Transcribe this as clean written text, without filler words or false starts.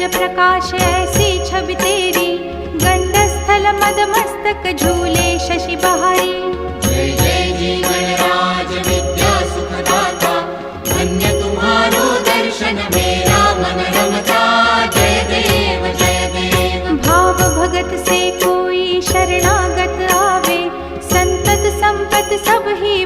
प्रकाश ऐसी छवि तेरी, गंडस्थल मद मस्तक झूले शशि बहारी। जय जय जीवन राज विद्या सुखदाता, धन्य तुम्हारो दर्शन मेरा मन रमता। जय देव जय देव। भाव भगत से कोई शरणागत आवे, संतत संपत सब ही